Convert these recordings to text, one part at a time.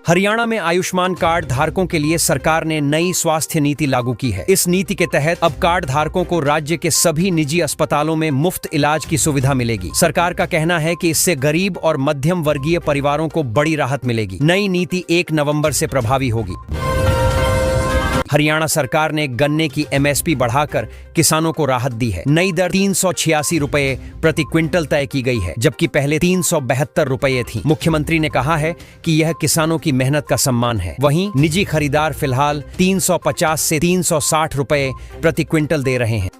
हरियाणा में आयुष्मान कार्ड धारकों के लिए सरकार ने नई स्वास्थ्य नीति लागू की है। इस नीति के तहत अब कार्ड धारकों को राज्य के सभी निजी अस्पतालों में मुफ्त इलाज की सुविधा मिलेगी। सरकार का कहना है कि इससे गरीब और मध्यम वर्गीय परिवारों को बड़ी राहत मिलेगी। नई नीति 1 नवंबर से प्रभावी होगी। हरियाणा सरकार ने गन्ने की एमएसपी बढ़ाकर किसानों को राहत दी है। नई दर 386 रुपए प्रति क्विंटल तय की गई है, जबकि पहले 372 रुपए थी। मुख्यमंत्री ने कहा है कि यह किसानों की मेहनत का सम्मान है। वहीं निजी खरीदार फिलहाल 350 से 360 रुपए प्रति क्विंटल दे रहे हैं।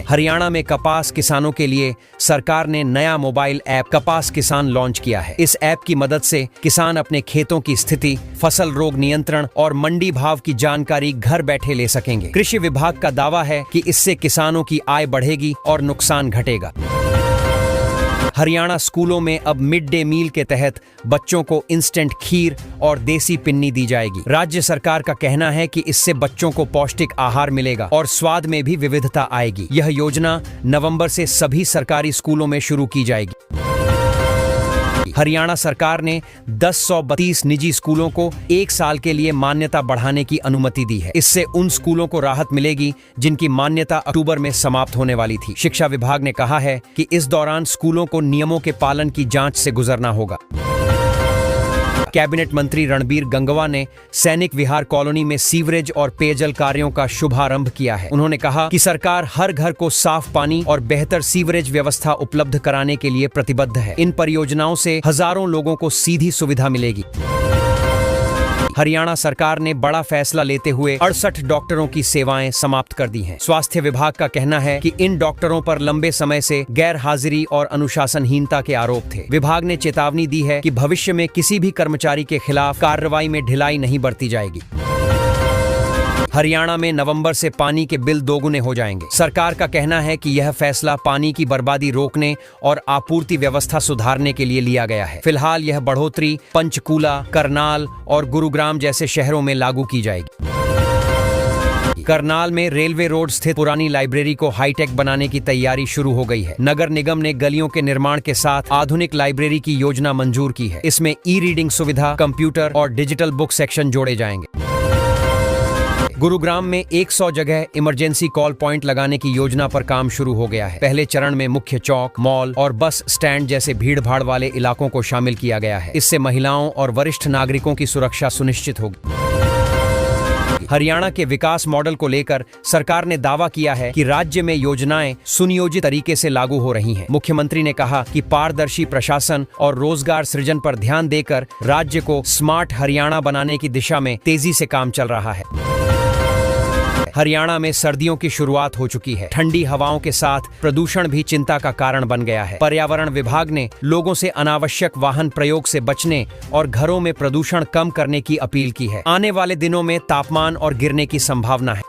हरियाणा में कपास किसानों के लिए सरकार ने नया मोबाइल ऐप कपास किसान लॉन्च किया है। इस ऐप की मदद से किसान अपने खेतों की स्थिति, फसल रोग नियंत्रण और मंडी भाव की जानकारी घर बैठे ले सकेंगे। कृषि विभाग का दावा है कि इससे किसानों की आय बढ़ेगी और नुकसान घटेगा। हरियाणा स्कूलों में अब मिड डे मील के तहत बच्चों को इंस्टेंट खीर और देसी पिन्नी दी जाएगी। राज्य सरकार का कहना है कि इससे बच्चों को पौष्टिक आहार मिलेगा और स्वाद में भी विविधता आएगी। यह योजना नवंबर से सभी सरकारी स्कूलों में शुरू की जाएगी। हरियाणा सरकार ने 1032 निजी स्कूलों को 1 साल के लिए मान्यता बढ़ाने की अनुमति दी है। इससे उन स्कूलों को राहत मिलेगी जिनकी मान्यता अक्टूबर में समाप्त होने वाली थी। शिक्षा विभाग ने कहा है कि इस दौरान स्कूलों को नियमों के पालन की जांच से गुजरना होगा। कैबिनेट मंत्री रणबीर गंगवा ने सैनिक विहार कॉलोनी में सीवरेज और पेयजल कार्यों का शुभारंभ किया है। उन्होंने कहा कि सरकार हर घर को साफ पानी और बेहतर सीवरेज व्यवस्था उपलब्ध कराने के लिए प्रतिबद्ध है। इन परियोजनाओं से हजारों लोगों को सीधी सुविधा मिलेगी। हरियाणा सरकार ने बड़ा फैसला लेते हुए 68 डॉक्टरों की सेवाएं समाप्त कर दी हैं। स्वास्थ्य विभाग का कहना है कि इन डॉक्टरों पर लंबे समय से गैर हाजिरी और अनुशासनहीनता के आरोप थे। विभाग ने चेतावनी दी है कि भविष्य में किसी भी कर्मचारी के खिलाफ कार्रवाई में ढिलाई नहीं बरती जाएगी। हरियाणा में नवंबर से पानी के बिल दोगुने हो जाएंगे। सरकार का कहना है कि यह फैसला पानी की बर्बादी रोकने और आपूर्ति व्यवस्था सुधारने के लिए लिया गया है। फिलहाल यह बढ़ोतरी पंचकूला, करनाल और गुरुग्राम जैसे शहरों में लागू की जाएगी। करनाल में रेलवे रोड स्थित पुरानी लाइब्रेरी को हाईटेक बनाने की तैयारी शुरू हो गई है। नगर निगम ने गलियों के निर्माण के साथ आधुनिक लाइब्रेरी की योजना मंजूर की है। इसमें ई-रीडिंग सुविधा, कंप्यूटर और डिजिटल बुक सेक्शन जोड़े जाएंगे। गुरुग्राम में 100 जगह इमरजेंसी कॉल पॉइंट लगाने की योजना पर काम शुरू हो गया है। पहले चरण में मुख्य चौक, मॉल और बस स्टैंड जैसे भीड़ भाड़ वाले इलाकों को शामिल किया गया है। इससे महिलाओं और वरिष्ठ नागरिकों की सुरक्षा सुनिश्चित होगी। हरियाणा के विकास मॉडल को लेकर सरकार ने दावा किया है कि राज्य में योजनाएं सुनियोजित तरीके से लागू हो रही हैं। मुख्यमंत्री ने कहा कि पारदर्शी प्रशासन और रोजगार सृजन पर ध्यान देकर राज्य को स्मार्ट हरियाणा बनाने की दिशा में तेजी से काम चल रहा है। हरियाणा में सर्दियों की शुरुआत हो चुकी है। ठंडी हवाओं के साथ प्रदूषण भी चिंता का कारण बन गया है। पर्यावरण विभाग ने लोगों से अनावश्यक वाहन प्रयोग से बचने और घरों में प्रदूषण कम करने की अपील की है। आने वाले दिनों में तापमान और गिरने की संभावना है।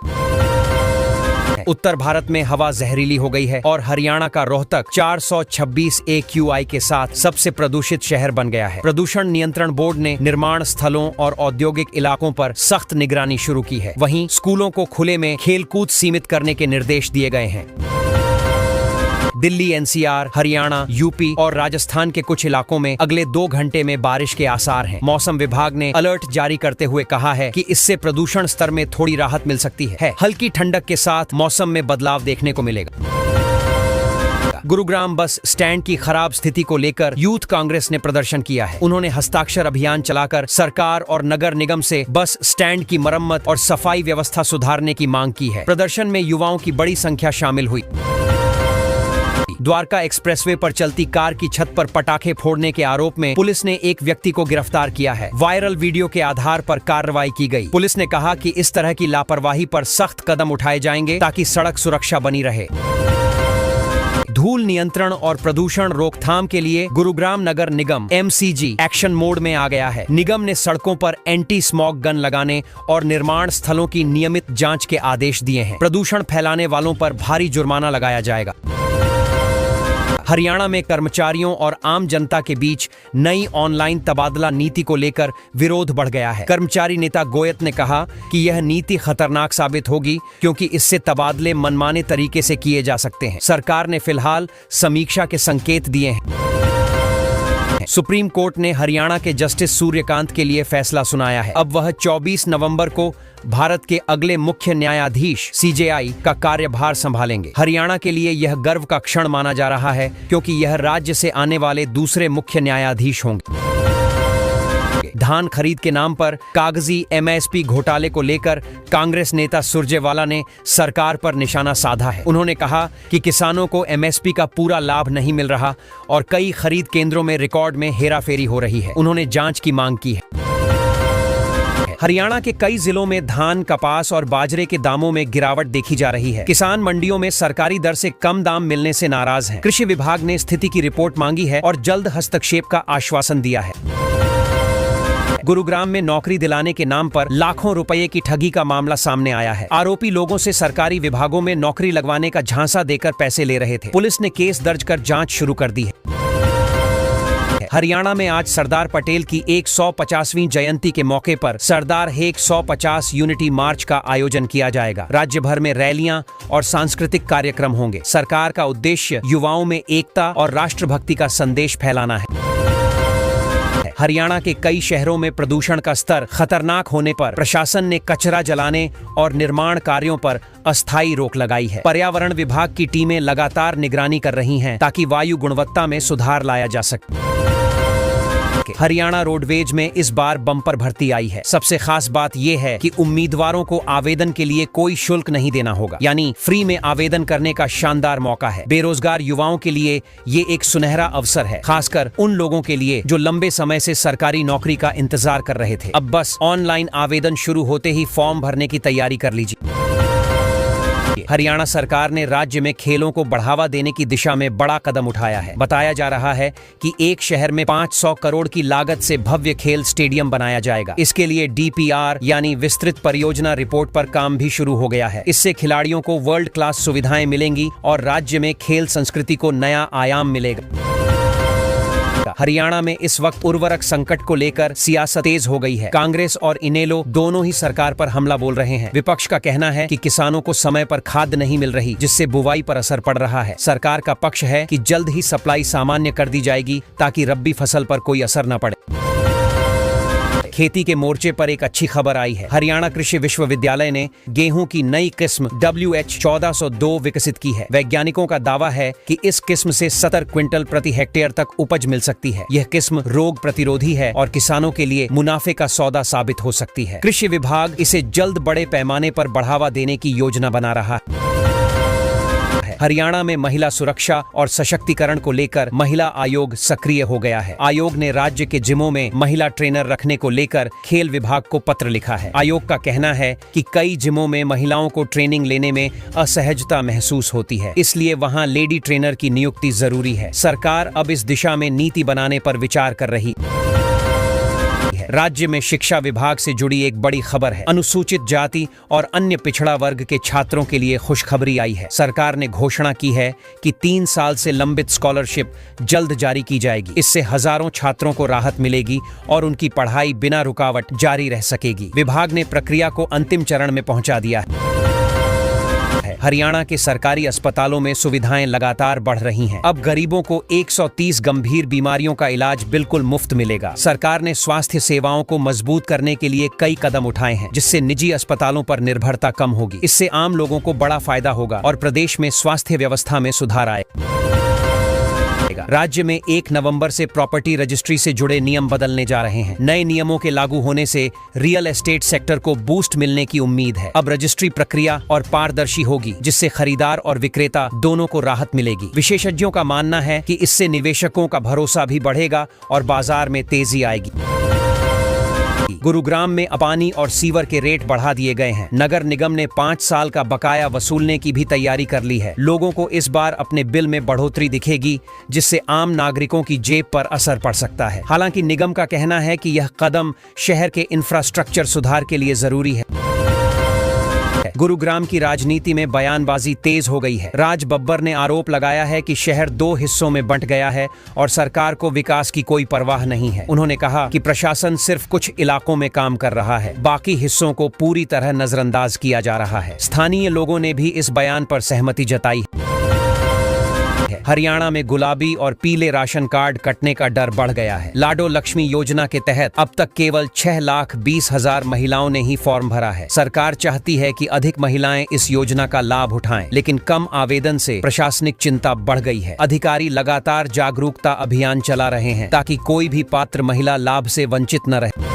उत्तर भारत में हवा जहरीली हो गई है और हरियाणा का रोहतक 426 AQI के साथ सबसे प्रदूषित शहर बन गया है। प्रदूषण नियंत्रण बोर्ड ने निर्माण स्थलों और औद्योगिक इलाकों पर सख्त निगरानी शुरू की है। वहीं स्कूलों को खुले में खेलकूद सीमित करने के निर्देश दिए गए हैं। दिल्ली, NCR, हरियाणा, यूपी और राजस्थान के कुछ इलाकों में अगले 2 घंटे में बारिश के आसार हैं। मौसम विभाग ने अलर्ट जारी करते हुए कहा है कि इससे प्रदूषण स्तर में थोड़ी राहत मिल सकती है। हल्की ठंडक के साथ मौसम में बदलाव देखने को मिलेगा। गुरुग्राम बस स्टैंड की खराब स्थिति को लेकर यूथ कांग्रेस ने प्रदर्शन किया है। उन्होंने हस्ताक्षर अभियान चलाकर सरकार और नगर निगम से बस स्टैंड की मरम्मत और सफाई व्यवस्था सुधारने की मांग की है। प्रदर्शन में युवाओं की बड़ी संख्या शामिल हुई। द्वारका एक्सप्रेसवे पर चलती कार की छत पर पटाखे फोड़ने के आरोप में पुलिस ने एक व्यक्ति को गिरफ्तार किया है। वायरल वीडियो के आधार पर कार्रवाई की गई। पुलिस ने कहा कि इस तरह की लापरवाही पर सख्त कदम उठाए जाएंगे ताकि सड़क सुरक्षा बनी रहे। धूल नियंत्रण और प्रदूषण रोकथाम के लिए गुरुग्राम नगर निगम MCG एक्शन मोड में आ गया है। निगम ने सड़कों पर एंटी स्मॉग गन लगाने और निर्माण स्थलों की नियमित जांच के आदेश दिए हैं। प्रदूषण फैलाने वालों पर भारी जुर्माना लगाया जाएगा। हरियाणा में कर्मचारियों और आम जनता के बीच नई ऑनलाइन तबादला नीति को लेकर विरोध बढ़ गया है। कर्मचारी नेता गोयत ने कहा कि यह नीति खतरनाक साबित होगी क्योंकि इससे तबादले मनमाने तरीके से किए जा सकते हैं। सरकार ने फिलहाल समीक्षा के संकेत दिए हैं। सुप्रीम कोर्ट ने हरियाणा के जस्टिस सूर्यकांत के लिए फैसला सुनाया है। अब वह 24 नवंबर को भारत के अगले मुख्य न्यायाधीश CJI का कार्यभार संभालेंगे। हरियाणा के लिए यह गर्व का क्षण माना जा रहा है क्योंकि यह राज्य से आने वाले दूसरे मुख्य न्यायाधीश होंगे। धान खरीद के नाम पर कागजी MSP घोटाले को लेकर कांग्रेस नेता सुरजेवाला ने सरकार पर निशाना साधा है। उन्होंने कहा कि किसानों को MSP का पूरा लाभ नहीं मिल रहा और कई खरीद केंद्रों में रिकॉर्ड में हेराफेरी हो रही है। उन्होंने जांच की मांग की है। हरियाणा के कई जिलों में धान, कपास और बाजरे के दामों में गिरावट देखी जा रही है। किसान मंडियों में सरकारी दर से कम दाम मिलने से नाराज हैं। कृषि विभाग ने स्थिति की रिपोर्ट मांगी है और जल्द हस्तक्षेप का आश्वासन दिया है। गुरुग्राम में नौकरी दिलाने के नाम पर लाखों रुपए की ठगी का मामला सामने आया है। आरोपी लोगों से सरकारी विभागों में नौकरी लगवाने का झांसा देकर पैसे ले रहे थे। पुलिस ने केस दर्ज कर जांच शुरू कर दी है। हरियाणा में आज सरदार पटेल की 150वीं जयंती के मौके पर सरदार हेक 150 यूनिटी मार्च का आयोजन किया जाएगा। राज्य भर में रैलियां और सांस्कृतिक कार्यक्रम होंगे। सरकार का उद्देश्य युवाओं में एकता और राष्ट्रभक्ति का संदेश फैलाना है। हरियाणा के कई शहरों में प्रदूषण का स्तर खतरनाक होने पर प्रशासन ने कचरा जलाने और निर्माण कार्यों पर अस्थायी रोक लगाई है। पर्यावरण विभाग की टीमें लगातार निगरानी कर रही हैं ताकि वायु गुणवत्ता में सुधार लाया जा सके। हरियाणा रोडवेज में इस बार बम्पर भर्ती आई है। सबसे खास बात यह है कि उम्मीदवारों को आवेदन के लिए कोई शुल्क नहीं देना होगा, यानी फ्री में आवेदन करने का शानदार मौका है। बेरोजगार युवाओं के लिए ये एक सुनहरा अवसर है, खासकर उन लोगों के लिए जो लंबे समय से सरकारी नौकरी का इंतजार कर रहे थे। अब बस ऑनलाइन आवेदन शुरू होते ही फॉर्म भरने की तैयारी कर लीजिए। हरियाणा सरकार ने राज्य में खेलों को बढ़ावा देने की दिशा में बड़ा कदम उठाया है। बताया जा रहा है कि एक शहर में 500 करोड़ की लागत से भव्य खेल स्टेडियम बनाया जाएगा। इसके लिए DPR यानी विस्तृत परियोजना रिपोर्ट पर काम भी शुरू हो गया है। इससे खिलाड़ियों को वर्ल्ड क्लास सुविधाएं मिलेंगी और राज्य में खेल संस्कृति को नया आयाम मिलेगा। हरियाणा में इस वक्त उर्वरक संकट को लेकर सियासत तेज हो गई है। कांग्रेस और इनेलो दोनों ही सरकार पर हमला बोल रहे हैं। विपक्ष का कहना है कि किसानों को समय पर खाद नहीं मिल रही, जिससे बुवाई पर असर पड़ रहा है। सरकार का पक्ष है कि जल्द ही सप्लाई सामान्य कर दी जाएगी ताकि रब्बी फसल पर कोई असर न पड़े। खेती के मोर्चे पर एक अच्छी खबर आई है। हरियाणा कृषि विश्वविद्यालय ने गेहूं की नई किस्म WH1402 विकसित की है। वैज्ञानिकों का दावा है कि इस किस्म से 70 क्विंटल प्रति हेक्टेयर तक उपज मिल सकती है। यह किस्म रोग प्रतिरोधी है और किसानों के लिए मुनाफे का सौदा साबित हो सकती है। कृषि विभाग इसे जल्द बड़े पैमाने पर बढ़ावा देने की योजना बना रहा है। हरियाणा में महिला सुरक्षा और सशक्तिकरण को लेकर महिला आयोग सक्रिय हो गया है। आयोग ने राज्य के जिमों में महिला ट्रेनर रखने को लेकर खेल विभाग को पत्र लिखा है। आयोग का कहना है कि कई जिमों में महिलाओं को ट्रेनिंग लेने में असहजता महसूस होती है, इसलिए वहां लेडी ट्रेनर की नियुक्ति जरूरी है। सरकार अब इस दिशा में नीति बनाने पर विचार कर रही है। राज्य में शिक्षा विभाग से जुड़ी एक बड़ी खबर है। अनुसूचित जाति और अन्य पिछड़ा वर्ग के छात्रों के लिए खुशखबरी आई है। सरकार ने घोषणा की है कि 3 साल से लंबित स्कॉलरशिप जल्द जारी की जाएगी। इससे हजारों छात्रों को राहत मिलेगी और उनकी पढ़ाई बिना रुकावट जारी रह सकेगी। विभाग ने प्रक्रिया को अंतिम चरण में पहुंचा दिया है। हरियाणा के सरकारी अस्पतालों में सुविधाएं लगातार बढ़ रही हैं। अब गरीबों को 130 गंभीर बीमारियों का इलाज बिल्कुल मुफ्त मिलेगा। सरकार ने स्वास्थ्य सेवाओं को मजबूत करने के लिए कई कदम उठाए हैं, जिससे निजी अस्पतालों पर निर्भरता कम होगी। इससे आम लोगों को बड़ा फायदा होगा और प्रदेश में स्वास्थ्य व्यवस्था में सुधार आएगा। राज्य में 1 नवंबर से प्रॉपर्टी रजिस्ट्री से जुड़े नियम बदलने जा रहे हैं। नए नियमों के लागू होने से रियल एस्टेट सेक्टर को बूस्ट मिलने की उम्मीद है। अब रजिस्ट्री प्रक्रिया और पारदर्शी होगी, जिससे खरीदार और विक्रेता दोनों को राहत मिलेगी। विशेषज्ञों का मानना है कि इससे निवेशकों का भरोसा भी बढ़ेगा और बाजार में तेजी आएगी। गुरुग्राम में पानी और सीवर के रेट बढ़ा दिए गए हैं। नगर निगम ने 5 साल का बकाया वसूलने की भी तैयारी कर ली है। लोगों को इस बार अपने बिल में बढ़ोतरी दिखेगी, जिससे आम नागरिकों की जेब पर असर पड़ सकता है। हालांकि निगम का कहना है कि यह कदम शहर के इंफ्रास्ट्रक्चर सुधार के लिए जरूरी है। गुरुग्राम की राजनीति में बयानबाजी तेज हो गई है। राज बब्बर ने आरोप लगाया है कि शहर 2 हिस्सों में बंट गया है और सरकार को विकास की कोई परवाह नहीं है। उन्होंने कहा कि प्रशासन सिर्फ कुछ इलाकों में काम कर रहा है, बाकी हिस्सों को पूरी तरह नजरअंदाज किया जा रहा है। स्थानीय लोगों ने भी इस बयान पर सहमति जताई है। है। हरियाणा में गुलाबी और पीले राशन कार्ड कटने का डर बढ़ गया है। लाडो लक्ष्मी योजना के तहत अब तक केवल 6,20,000 महिलाओं ने ही फॉर्म भरा है। सरकार चाहती है कि अधिक महिलाएं इस योजना का लाभ उठाएं, लेकिन कम आवेदन से प्रशासनिक चिंता बढ़ गई है। अधिकारी लगातार जागरूकता अभियान चला रहे हैं ताकि कोई भी पात्र महिला लाभ से वंचित न रहे।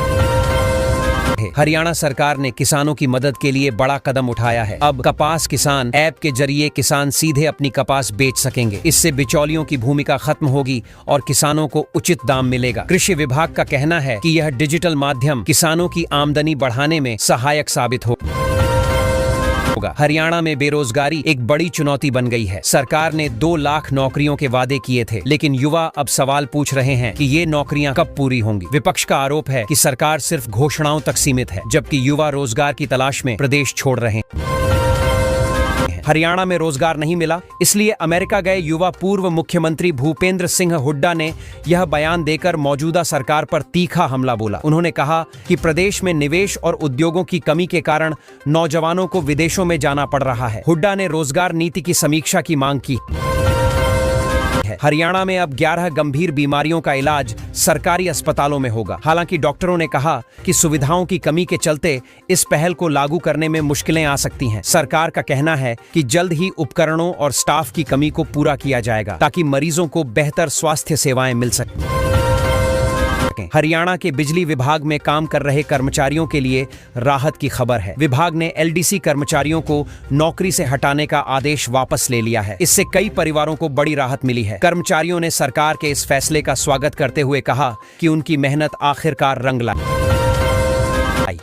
हरियाणा सरकार ने किसानों की मदद के लिए बड़ा कदम उठाया है। अब कपास किसान ऐप के जरिए किसान सीधे अपनी कपास बेच सकेंगे। इससे बिचौलियों की भूमिका खत्म होगी और किसानों को उचित दाम मिलेगा। कृषि विभाग का कहना है कि यह डिजिटल माध्यम किसानों की आमदनी बढ़ाने में सहायक साबित होगा। हरियाणा में बेरोजगारी एक बड़ी चुनौती बन गई है। सरकार ने 2 लाख नौकरियों के वादे किए थे, लेकिन युवा अब सवाल पूछ रहे हैं कि ये नौकरियां कब पूरी होंगी। विपक्ष का आरोप है कि सरकार सिर्फ घोषणाओं तक सीमित है, जबकि युवा रोजगार की तलाश में प्रदेश छोड़ रहे हैं। हरियाणा में रोजगार नहीं मिला, इसलिए अमेरिका गए युवा पूर्व मुख्यमंत्री भूपेंद्र सिंह हुड्डा ने यह बयान देकर मौजूदा सरकार पर तीखा हमला बोला। उन्होंने कहा कि प्रदेश में निवेश और उद्योगों की कमी के कारण नौजवानों को विदेशों में जाना पड़ रहा है। हुड्डा ने रोजगार नीति की समीक्षा की मांग की। हरियाणा में अब 11 गंभीर बीमारियों का इलाज सरकारी अस्पतालों में होगा। हालांकि डॉक्टरों ने कहा कि सुविधाओं की कमी के चलते इस पहल को लागू करने में मुश्किलें आ सकती हैं। सरकार का कहना है कि जल्द ही उपकरणों और स्टाफ की कमी को पूरा किया जाएगा ताकि मरीजों को बेहतर स्वास्थ्य सेवाएं मिल सकें। हरियाणा के बिजली विभाग में काम कर रहे कर्मचारियों के लिए राहत की खबर है। विभाग ने एलडीसी कर्मचारियों को नौकरी से हटाने का आदेश वापस ले लिया है। इससे कई परिवारों को बड़ी राहत मिली है। कर्मचारियों ने सरकार के इस फैसले का स्वागत करते हुए कहा कि उनकी मेहनत आखिरकार रंग लाई।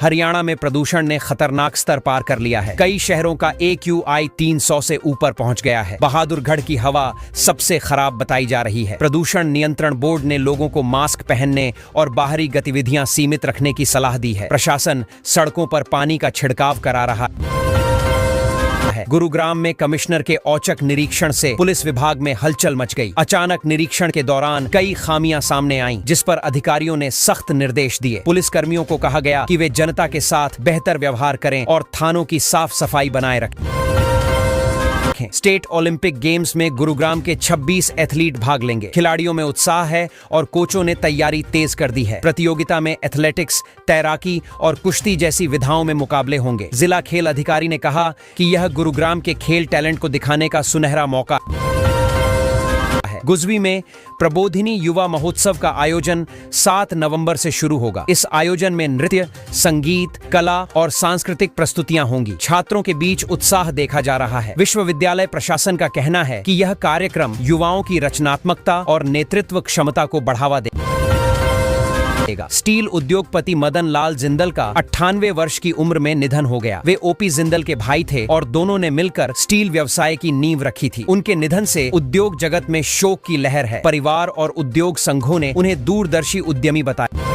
हरियाणा में प्रदूषण ने खतरनाक स्तर पार कर लिया है। कई शहरों का AQI 300 से ऊपर पहुंच गया है। बहादुरगढ़ की हवा सबसे खराब बताई जा रही है। प्रदूषण नियंत्रण बोर्ड ने लोगों को मास्क पहनने और बाहरी गतिविधियां सीमित रखने की सलाह दी है। प्रशासन सड़कों पर पानी का छिड़काव करा रहा है। गुरुग्राम में कमिश्नर के औचक निरीक्षण से पुलिस विभाग में हलचल मच गई। अचानक निरीक्षण के दौरान कई खामियां सामने आईं, जिस पर अधिकारियों ने सख्त निर्देश दिए। पुलिस कर्मियों को कहा गया कि वे जनता के साथ बेहतर व्यवहार करें और थानों की साफ सफाई बनाए रखें। स्टेट ओलंपिक गेम्स में गुरुग्राम के 26 एथलीट भाग लेंगे। खिलाड़ियों में उत्साह है और कोचों ने तैयारी तेज कर दी है। प्रतियोगिता में एथलेटिक्स, तैराकी और कुश्ती जैसी विधाओं में मुकाबले होंगे। जिला खेल अधिकारी ने कहा कि यह गुरुग्राम के खेल टैलेंट को दिखाने का सुनहरा मौका है। गुजवी में प्रबोधिनी युवा महोत्सव का आयोजन 7 नवंबर से शुरू होगा। इस आयोजन में नृत्य, संगीत, कला और सांस्कृतिक प्रस्तुतियां होंगी। छात्रों के बीच उत्साह देखा जा रहा है। विश्वविद्यालय प्रशासन का कहना है कि यह कार्यक्रम युवाओं की रचनात्मकता और नेतृत्व क्षमता को बढ़ावा देगा। स्टील उद्योगपति मदन लाल जिंदल का 98 वर्ष की उम्र में निधन हो गया। वे ओपी जिंदल के भाई थे और दोनों ने मिलकर स्टील व्यवसाय की नींव रखी थी। उनके निधन से उद्योग जगत में शोक की लहर है। परिवार और उद्योग संघों ने उन्हें दूरदर्शी उद्यमी बताया।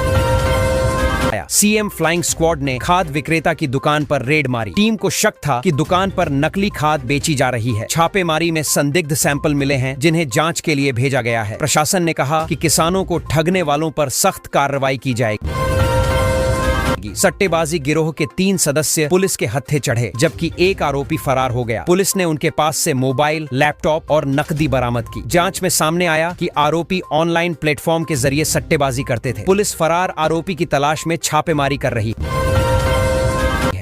सीएम फ्लाइंग स्क्वाड ने खाद विक्रेता की दुकान पर रेड मारी। टीम को शक था कि दुकान पर नकली खाद बेची जा रही है। छापेमारी में संदिग्ध सैंपल मिले हैं, जिन्हें जांच के लिए भेजा गया है। प्रशासन ने कहा कि किसानों को ठगने वालों पर सख्त कार्रवाई की जाएगी। सट्टेबाजी गिरोह के 3 सदस्य पुलिस के हत्थे चढ़े, जबकि एक आरोपी फरार हो गया। पुलिस ने उनके पास से मोबाइल, लैपटॉप और नकदी बरामद की। जांच में सामने आया कि आरोपी ऑनलाइन प्लेटफॉर्म के जरिए सट्टेबाजी करते थे। पुलिस फरार आरोपी की तलाश में छापेमारी कर रही है।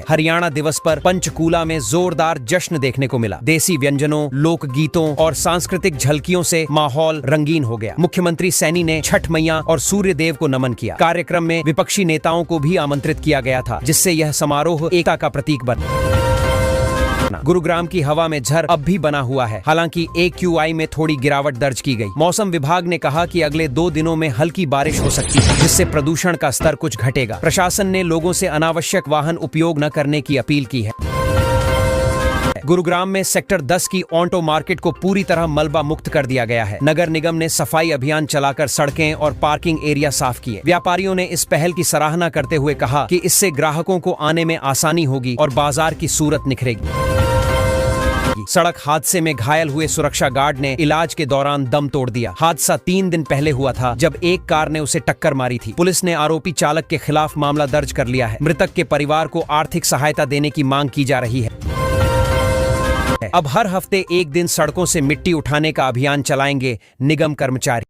हरियाणा दिवस पर पंचकूला में जोरदार जश्न देखने को मिला। देसी व्यंजनों, लोक गीतों और सांस्कृतिक झलकियों से माहौल रंगीन हो गया। मुख्यमंत्री सैनी ने छठ मैया और सूर्य देव को नमन किया। कार्यक्रम में विपक्षी नेताओं को भी आमंत्रित किया गया था, जिससे यह समारोह एकता का प्रतीक बना। गुरुग्राम की हवा में झर अब भी बना हुआ है। हालांकि AQI में थोड़ी गिरावट दर्ज की गई। मौसम विभाग ने कहा कि अगले 2 दिनों में हल्की बारिश हो सकती है, जिससे प्रदूषण का स्तर कुछ घटेगा। प्रशासन ने लोगों से अनावश्यक वाहन उपयोग न करने की अपील की है। गुरुग्राम में सेक्टर 10 की ऑटो मार्केट को पूरी तरह मलबा मुक्त कर दिया गया है। नगर निगम ने सफाई अभियान चलाकर सड़कें और पार्किंग एरिया साफ किए। व्यापारियों ने इस पहल की सराहना करते हुए कहा कि इससे ग्राहकों को आने में आसानी होगी और बाजार की सूरत निखरेगी। सड़क हादसे में घायल हुए सुरक्षा गार्ड ने इलाज के दौरान दम तोड़ दिया। हादसा 3 दिन पहले हुआ था, जब एक कार ने उसे टक्कर मारी थी। पुलिस ने आरोपी चालक के खिलाफ मामला दर्ज कर लिया है। मृतक के परिवार को आर्थिक सहायता देने की मांग की जा रही है। है। अब हर हफ्ते एक दिन सड़कों से मिट्टी उठाने का अभियान चलाएंगे निगम कर्मचारी।